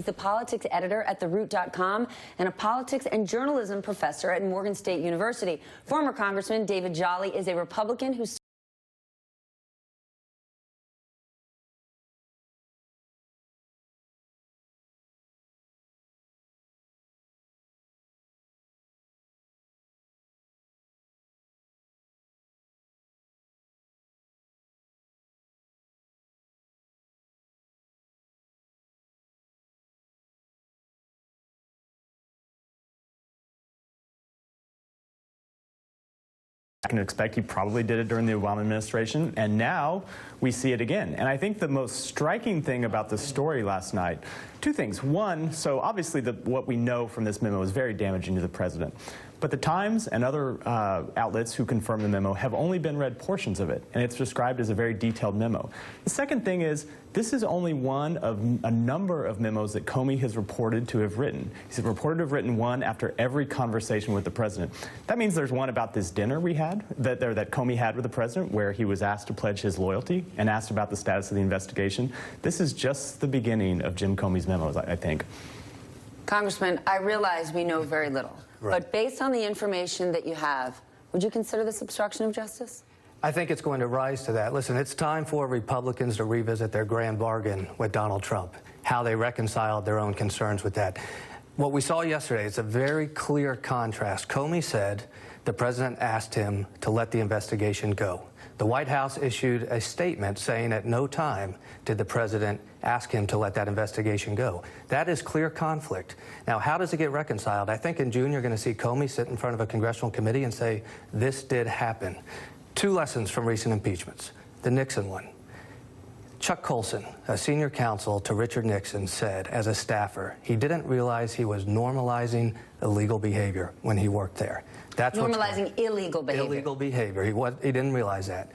He's the politics editor at TheRoot.com and a politics and journalism professor at Morgan State University. Former Congressman David Jolly is a Republican who I can expect he probably did it during the Obama administration, and now we see it again. And I think the most striking thing about the story last night, two things. One, so obviously what we know from this memo is very damaging to the president. But the Times and other outlets who confirm the memo have only been read portions of it, and it's described as a very detailed memo. The second thing is, this is only one of a number of memos that Comey has reported to have written. He's reported to have written one after every conversation with the president. That means there's one about this dinner we had, that Comey had with the president, where he was asked to pledge his loyalty and asked about the status of the investigation. This is just the beginning of Jim Comey's memos, I think. Congressman, I realize we know very little. Right. But based on the information that you have, would you consider this obstruction of justice? I think it's going to rise to that. Listen, it's time for Republicans to revisit their grand bargain with Donald Trump, how they reconciled their own concerns with that. What we saw yesterday is a very clear contrast. Comey said the president asked him to let the investigation go. The White House issued a statement saying at no time did the president ask him to let that investigation go. That is clear conflict. Now, how does it get reconciled? I think in June you're going to see Comey sit in front of a congressional committee and say, this did happen. Two lessons from recent impeachments. The Nixon one. Chuck Colson, a senior counsel to Richard Nixon, said as a staffer, he didn't realize he was normalizing illegal behavior when he worked there. That's normalizing illegal behavior. Illegal behavior. He didn't realize that.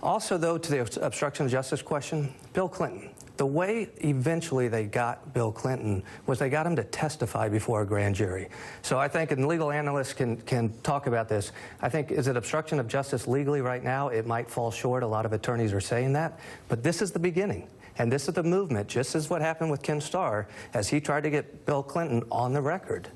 Also, though, to the obstruction of justice question, Bill Clinton. The way eventually they got Bill Clinton was they got him to testify before a grand jury. So I think, and legal analysts can talk about this, I think, is it obstruction of justice legally right now? It might fall short. A lot of attorneys are saying that. But this is the beginning. And this is the movement, just as what happened with Ken Starr, as he tried to get Bill Clinton on the record.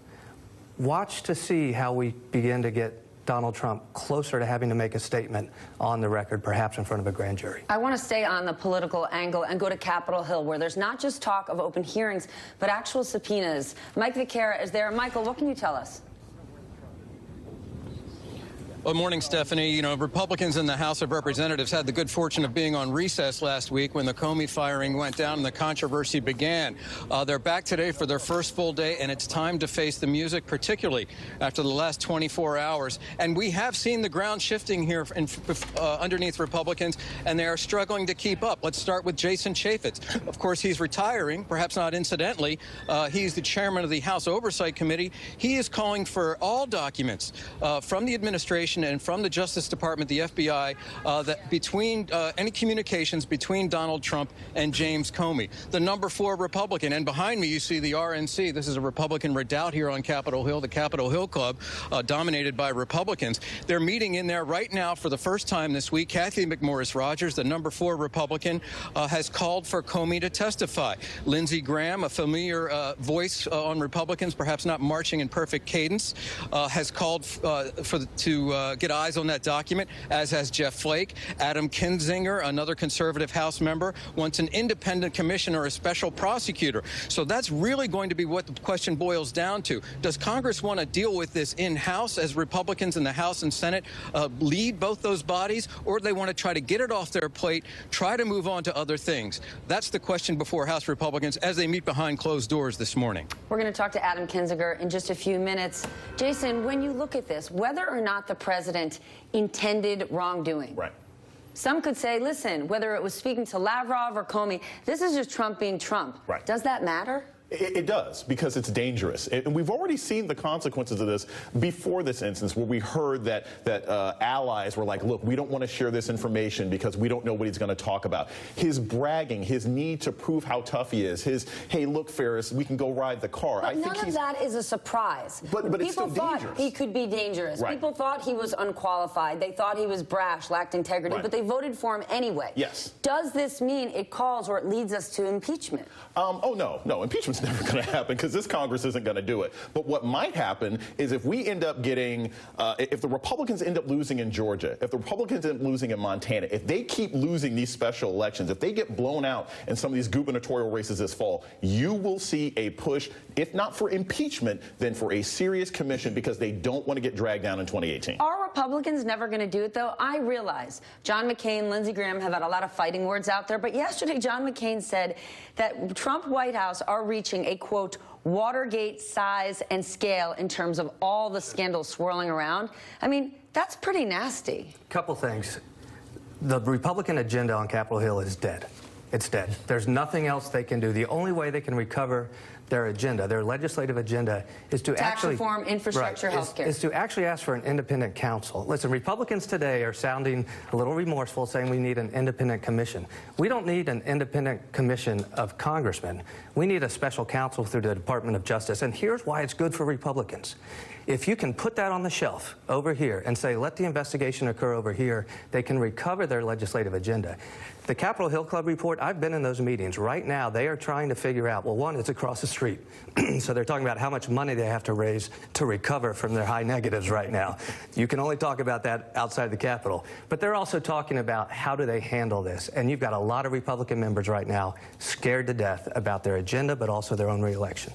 Watch to see how we begin to get Donald Trump closer to having to make a statement on the record, perhaps in front of a grand jury. I want to stay on the political angle and go to Capitol Hill, where there's not just talk of open hearings, but actual subpoenas. Mike Vicara is there. Michael, what can you tell us? Good morning, Stephanie. You know, Republicans in the House of Representatives had the good fortune of being on recess last week when the Comey firing went down and the controversy began. They're back today for their first full day, and it's time to face the music, particularly after the last 24 hours. And we have seen the ground shifting here underneath Republicans, and they are struggling to keep up. Let's start with Jason Chaffetz. Of course, he's retiring, perhaps not incidentally. He's the chairman of the House Oversight Committee. He is calling for all documents from the administration and from the Justice Department, the FBI, that between any communications between Donald Trump and James Comey, the number 4 Republican. And behind me, you see the RNC. This is a Republican redoubt here on Capitol Hill, the Capitol Hill Club, dominated by Republicans. They're meeting in there right now for the first time this week. Kathy McMorris Rodgers, the number 4 Republican, has called for Comey to testify. Lindsey Graham, a familiar voice on Republicans, perhaps not marching in perfect cadence, has called to get eyes on that document, as has Jeff Flake. Adam Kinzinger, another conservative House member, wants an independent commissioner or a special prosecutor. So that's really going to be what the question boils down to. Does Congress want to deal with this in-house as Republicans in the House and Senate lead both those bodies, or do they want to try to get it off their plate, try to move on to other things? That's the question before House Republicans as they meet behind closed doors this morning. We're going to talk to Adam Kinzinger in just a few minutes. Jason, when you look at this, whether or not the president intended wrongdoing. Right. Some could say, listen, whether it was speaking to Lavrov or Comey, this is just Trump being Trump. Right. Does that matter? It does, because it's dangerous. And we've already seen the consequences of this before this instance, where we heard that allies were like, look, we don't want to share this information because we don't know what he's going to talk about. His bragging, his need to prove how tough he is, his, hey, look, Ferris, we can go ride the car. But none of that is a surprise. But it's still dangerous. People thought he could be dangerous. Right. People thought he was unqualified. They thought he was brash, lacked integrity, right. But they voted for him anyway. Yes. Does this mean it calls or it leads us to impeachment? Oh, no. Impeachment's impeachment's never going to happen because this Congress isn't going to do it. But what might happen is if we end up getting, if the Republicans end up losing in Georgia, if the Republicans end up losing in Montana, if they keep losing these special elections, if they get blown out in some of these gubernatorial races this fall, you will see a push, if not for impeachment, then for a serious commission because they don't want to get dragged down in 2018. Are Republicans never going to do it, though? I realize John McCain, Lindsey Graham have had a lot of fighting words out there, but yesterday John McCain said that Trump White House are reaching a, quote, Watergate size and scale in terms of all the scandals swirling around. I mean, that's pretty nasty. Couple things. The Republican agenda on Capitol Hill is dead. It's dead. There's nothing else they can do. The only way they can recover their agenda, their legislative agenda, is to Tax actually... reform, infrastructure, health care. Is to actually ask for an independent counsel. Listen, Republicans today are sounding a little remorseful, saying we need an independent commission. We don't need an independent commission of congressmen. We need a special counsel through the Department of Justice. And here's why it's good for Republicans. If you can put that on the shelf over here and say, let the investigation occur over here, they can recover their legislative agenda. The Capitol Hill Club report, I've been in those meetings. Right now, they are trying to figure out, well, one, it's across the street. So they're talking about how much money they have to raise to recover from their high negatives right now. You can only talk about that outside the Capitol. But they're also talking about how do they handle this. And you've got a lot of Republican members right now scared to death about their agenda, but also their own reelection.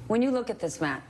When you look at this, Matt,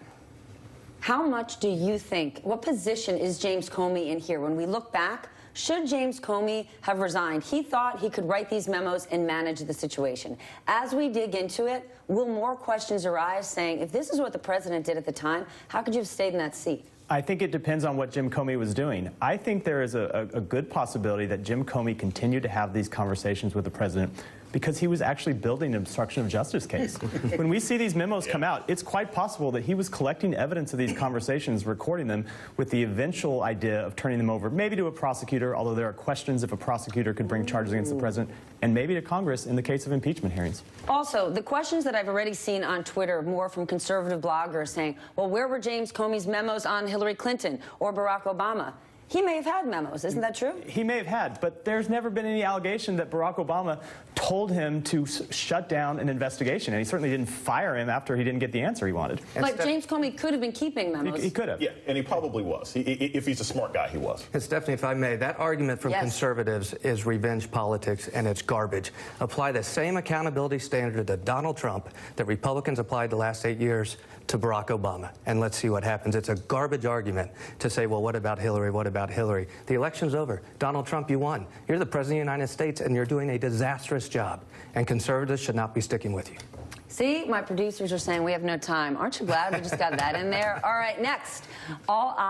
how much do you think, what position is James Comey in here? When we look back, should James Comey have resigned? He thought he could write these memos and manage the situation. As we dig into it, will more questions arise saying, if this is what the president did at the time, how could you have stayed in that seat? I think it depends on what Jim Comey was doing. I think there is a good possibility that Jim Comey continued to have these conversations with the president because he was actually building an obstruction of justice case. When we see these memos come out, it's quite possible that he was collecting evidence of these conversations, recording them, with the eventual idea of turning them over, maybe to a prosecutor, although there are questions if a prosecutor could bring charges against the president, and maybe to Congress in the case of impeachment hearings. Also, the questions that I've already seen on Twitter, more from conservative bloggers saying, well, where were James Comey's memos on Hillary Clinton or Barack Obama? He may have had memos, isn't that true? He may have had, but there's never been any allegation that Barack Obama told him to shut down an investigation, and he certainly didn't fire him after he didn't get the answer he wanted. But James Comey could have been keeping memos. He could have. Yeah, and he probably was. If he's a smart guy, he was. And Stephanie, if I may, that argument from conservatives is revenge politics, and it's garbage. Apply the same accountability standard to Donald Trump that Republicans applied the last 8 years to Barack Obama, and let's see what happens. It's a garbage argument to say, well, what about Hillary? What about Hillary? The election's over. Donald Trump, you won. You're the president of the United States, and you're doing a disastrous job, and conservatives should not be sticking with you. See, my producers are saying we have no time. Aren't you glad we just got that in there? All right, next, all